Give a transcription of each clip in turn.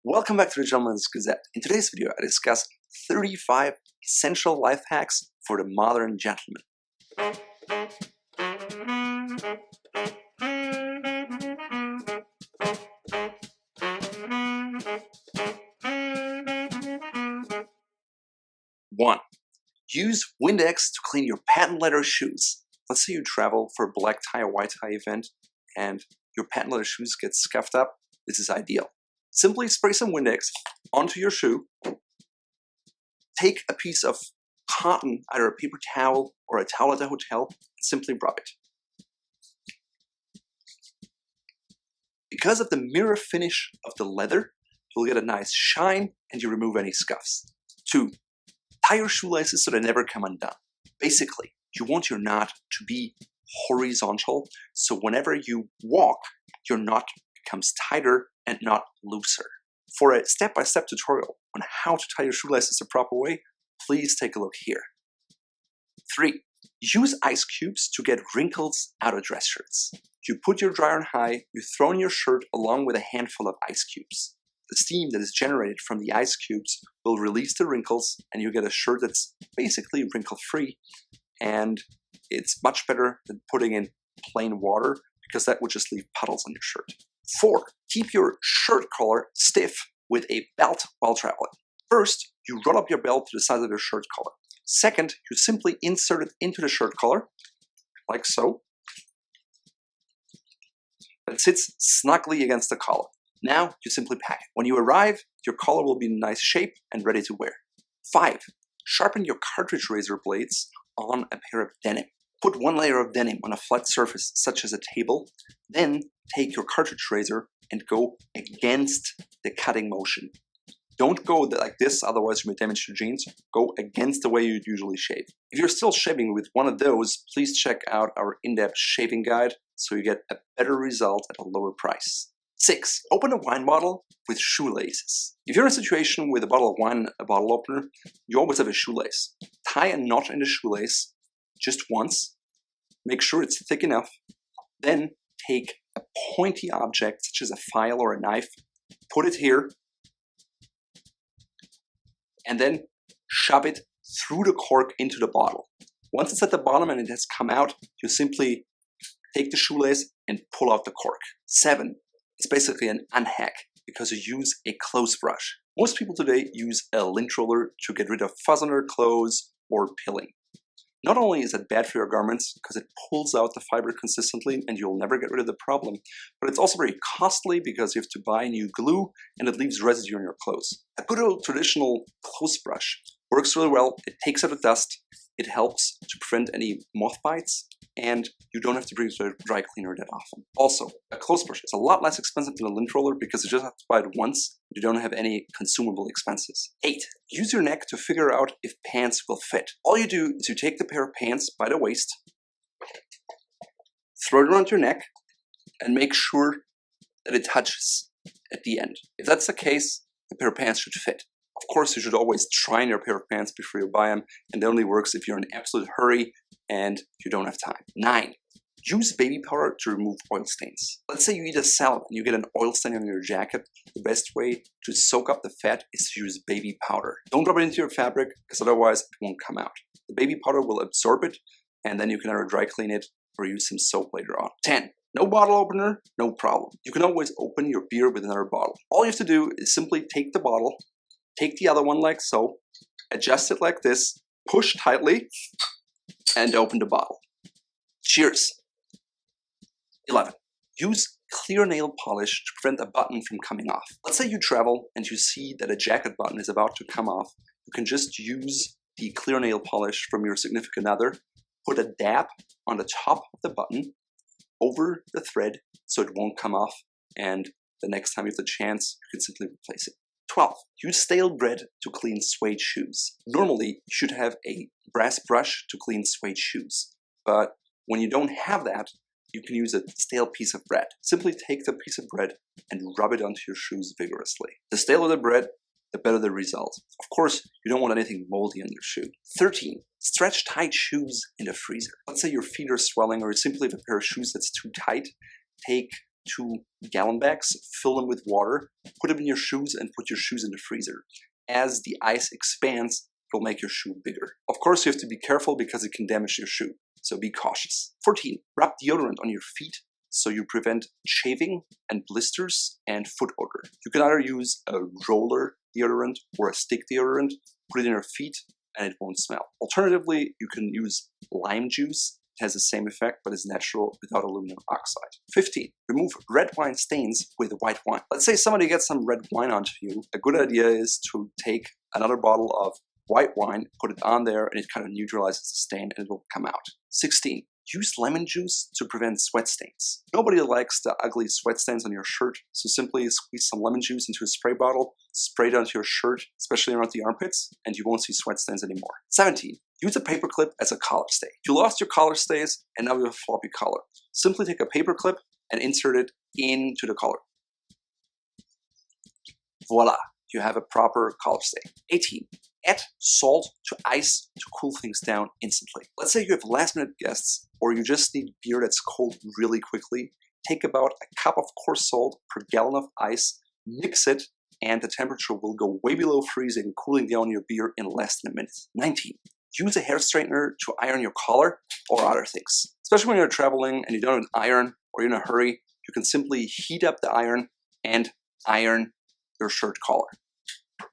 Welcome back to the Gentleman's Gazette. In today's video, I discuss 35 essential life hacks for the modern gentleman. 1. Use Windex to clean your patent leather shoes. Let's say you travel for a black tie or white tie event and your patent leather shoes get scuffed up. This is ideal. Simply spray some Windex onto your shoe. Take a piece of cotton, either a paper towel or a towel at the hotel, and simply rub it. Because of the mirror finish of the leather, you'll get a nice shine and you remove any scuffs. 2. Tie your shoelaces so they never come undone. Basically, you want your knot to be horizontal, so whenever you walk, your knot becomes tighter and not looser. For a step-by-step tutorial on how to tie your shoelaces the proper way, please take a look here. 3. Use ice cubes to get wrinkles out of dress shirts. You put your dryer on high, you throw in your shirt along with a handful of ice cubes. The steam that is generated from the ice cubes will release the wrinkles and you get a shirt that's basically wrinkle-free, and it's much better than putting in plain water because that would just leave puddles on your shirt. 4. Keep your shirt collar stiff with a belt while traveling. First, you roll up your belt to the size of your shirt collar. Second, you simply insert it into the shirt collar, like so. It sits snugly against the collar. Now, you simply pack it. When you arrive, your collar will be in nice shape and ready to wear. 5. Sharpen your cartridge razor blades on a pair of denim. Put one layer of denim on a flat surface, such as a table, then take your cartridge razor and go against the cutting motion. Don't go like this, otherwise you may damage your jeans. Go against the way you'd usually shave. If you're still shaving with one of those, please check out our in-depth shaving guide so you get a better result at a lower price. 6. Open a wine bottle with shoelaces. If you're in a situation with a bottle of wine, a bottle opener, you always have a shoelace. Tie a knot in the shoelace just once. Make sure it's thick enough. Then take a pointy object, such as a file or a knife, put it here, and then shove it through the cork into the bottle. Once it's at the bottom and it has come out, you simply take the shoelace and pull out the cork. 7. It's basically an unhack because you use a clothes brush. Most people today use a lint roller to get rid of fuzz on their clothes or pilling. Not only is it bad for your garments because it pulls out the fiber consistently and you'll never get rid of the problem, but it's also very costly because you have to buy new glue and it leaves residue on your clothes. A good old traditional clothes brush works really well. It takes out the dust, it helps to prevent any moth bites, and you don't have to bring it to a dry cleaner that often. Also, a clothes brush is a lot less expensive than a lint roller because you just have to buy it once. You don't have any consumable expenses. 8. Use your neck to figure out if pants will fit. All you do is you take the pair of pants by the waist, throw it around your neck, and make sure that it touches at the end. If that's the case, the pair of pants should fit. Of course, you should always try on your pair of pants before you buy them, and that only works if you're in absolute hurry and you don't have time. 9. Use baby powder to remove oil stains. Let's say you eat a salad and you get an oil stain on your jacket. The best way to soak up the fat is to use baby powder. Don't rub it into your fabric because otherwise it won't come out. The baby powder will absorb it and then you can either dry clean it or use some soap later on. 10. No bottle opener, no problem. You can always open your beer with another bottle. All you have to do is simply take the bottle, take the other one like so, adjust it like this, push tightly, and open the bottle. Cheers! 11. Use clear nail polish to prevent a button from coming off. Let's say you travel and you see that a jacket button is about to come off. You can just use the clear nail polish from your significant other, put a dab on the top of the button over the thread so it won't come off, and the next time you have the chance, you can simply replace it. 12. Use stale bread to clean suede shoes. Normally, you should have a brass brush to clean suede shoes, but when you don't have that, you can use a stale piece of bread. Simply take the piece of bread and rub it onto your shoes vigorously. The staler the bread, the better the result. Of course, you don't want anything moldy on your shoe. 13. Stretch tight shoes in the freezer. Let's say your feet are swelling or you simply have a pair of shoes that's too tight. Take 2-gallon bags, fill them with water, put them in your shoes, and put your shoes in the freezer. As the ice expands, it will make your shoe bigger. Of course, you have to be careful because it can damage your shoe, so be cautious. 14. Rub deodorant on your feet so you prevent chafing and blisters and foot odor. You can either use a roller deodorant or a stick deodorant, put it in your feet, and it won't smell. Alternatively, you can use lime juice. It has the same effect, but is natural without aluminum oxide. 15. Remove red wine stains with white wine. Let's say somebody gets some red wine onto you. A good idea is to take another bottle of white wine, put it on there, and it kind of neutralizes the stain and it will come out. 16. Use lemon juice to prevent sweat stains. Nobody likes the ugly sweat stains on your shirt, so simply squeeze some lemon juice into a spray bottle, spray it onto your shirt, especially around the armpits, and you won't see sweat stains anymore. 17. Use a paper clip as a collar stay. You lost your collar stays and now you have a floppy collar. Simply take a paper clip and insert it into the collar. Voila, you have a proper collar stay. 18. Add salt to ice to cool things down instantly. Let's say you have last-minute guests or you just need beer that's cold really quickly. Take about a cup of coarse salt per gallon of ice, mix it, and the temperature will go way below freezing, cooling down your beer in less than a minute. 19. Use a hair straightener to iron your collar or other things. Especially when you're traveling and you don't have an iron or you're in a hurry, you can simply heat up the iron and iron your shirt collar.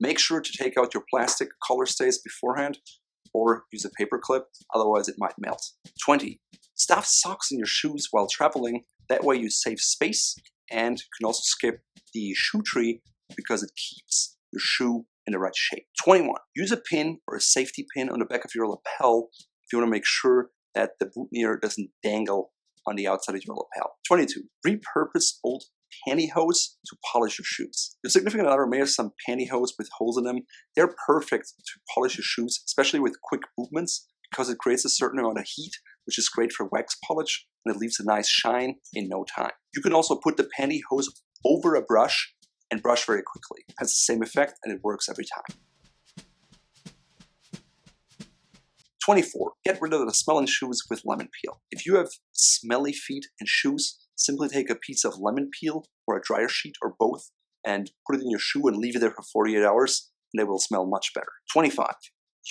Make sure to take out your plastic collar stays beforehand or use a paper clip, otherwise it might melt. 20. Stuff socks in your shoes while traveling. That way you save space, and you can also skip the shoe tree because it keeps your shoe in the right shape. 21. Use a pin or a safety pin on the back of your lapel if you want to make sure that the boutonniere doesn't dangle on the outside of your lapel. 22. Repurpose old pantyhose to polish your shoes. Your significant other may have some pantyhose with holes in them. They're perfect to polish your shoes, especially with quick movements, because it creates a certain amount of heat, which is great for wax polish, and it leaves a nice shine in no time. You can also put the pantyhose over a brush and brush very quickly. It has the same effect and it works every time. 24. Get rid of the smell in shoes with lemon peel. If you have smelly feet and shoes, simply take a piece of lemon peel or a dryer sheet or both and put it in your shoe and leave it there for 48 hours and they will smell much better. 25.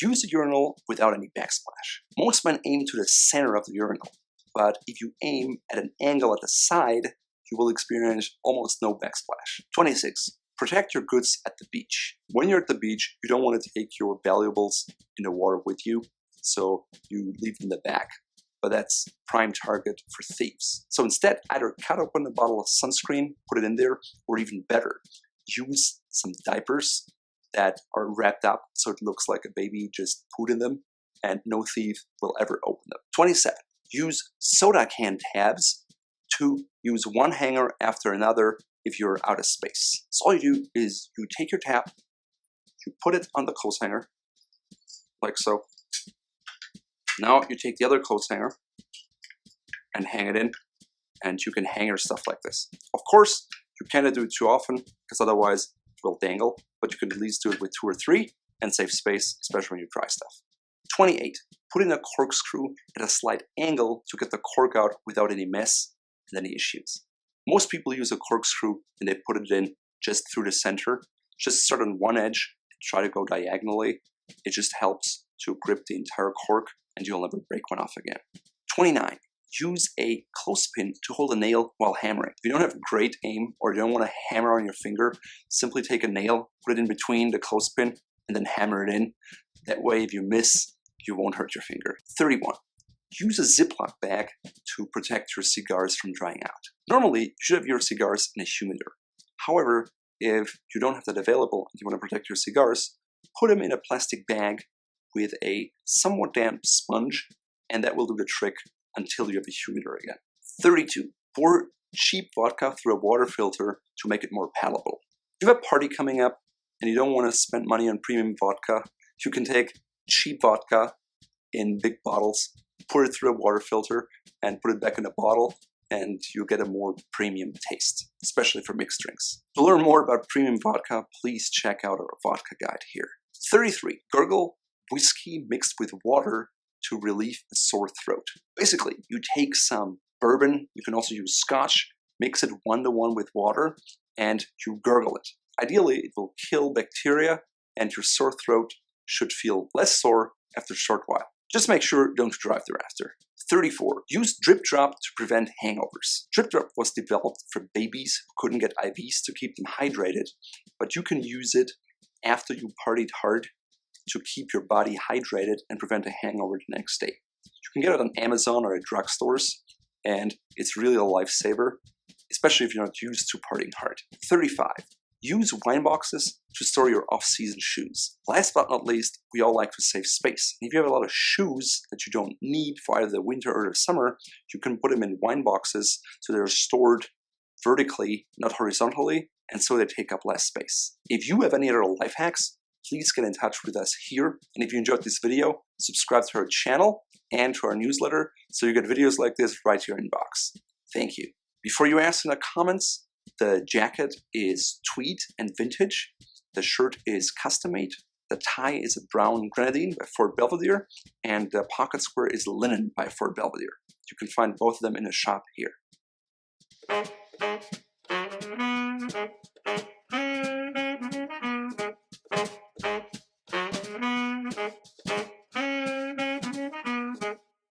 Use a urinal without any backsplash. Most men aim to the center of the urinal, but if you aim at an angle at the side, you will experience almost no backsplash. 26. Protect your goods at the beach. When you're at the beach, you don't want to take your valuables in the water with you, so you leave them in the bag. But that's prime target for thieves. So instead, either cut open a bottle of sunscreen, put it in there, or even better, use some diapers that are wrapped up so it looks like a baby just pooed in them, and no thief will ever open them. 27. Use soda can tabs to use one hanger after another if you're out of space. So all you do is you take your tab, you put it on the clothes hanger, like so. Now you take the other clothes hanger and hang it in, and you can hang your stuff like this. Of course, you cannot do it too often because otherwise it will dangle, but you can at least do it with 2 or 3 and save space, especially when you dry stuff. 28. Put in a corkscrew at a slight angle to get the cork out without any mess and any issues. Most people use a corkscrew and they put it in just through the center. Just start on one edge and try to go diagonally. It just helps to grip the entire cork and you'll never break one off again. 29. Use a clothespin to hold a nail while hammering. If you don't have great aim or you don't want to hammer on your finger, simply take a nail, put it in between the clothespin, and then hammer it in. That way, if you miss, you won't hurt your finger. 31. Use a Ziploc bag to protect your cigars from drying out. Normally, you should have your cigars in a humidor. However, if you don't have that available and you want to protect your cigars, put them in a plastic bag with a somewhat damp sponge, and that will do the trick until you have a humidor again. 32. Pour cheap vodka through a water filter to make it more palatable. If you have a party coming up and you don't want to spend money on premium vodka, you can take cheap vodka in big bottles, pour it through a water filter, and put it back in a bottle, and you'll get a more premium taste, especially for mixed drinks. To learn more about premium vodka, please check out our vodka guide here. 33. Gargle whiskey mixed with water to relieve a sore throat. Basically, you take some bourbon, you can also use scotch, mix it 1-to-1 with water, and you gargle it. Ideally, it will kill bacteria, and your sore throat should feel less sore after a short while. Just make sure don't drive thereafter. 34. Use drip drop to prevent hangovers. Drip drop was developed for babies who couldn't get IVs to keep them hydrated, but you can use it after you partied hard to keep your body hydrated and prevent a hangover the next day. You can get it on Amazon or at drugstores, and it's really a lifesaver, especially if you're not used to partying hard. 35. Use wine boxes to store your off-season shoes. Last but not least, we all like to save space. If you have a lot of shoes that you don't need for either the winter or the summer, you can put them in wine boxes so they're stored vertically, not horizontally, and so they take up less space. If you have any other life hacks, please get in touch with us here. And if you enjoyed this video, subscribe to our channel and to our newsletter so you get videos like this right to your inbox. Thank you. Before you ask in the comments, the jacket is tweed and vintage. The shirt is custom made. The tie is a brown grenadine by Fort Belvedere, and the pocket square is linen by Fort Belvedere. You can find both of them in the shop here.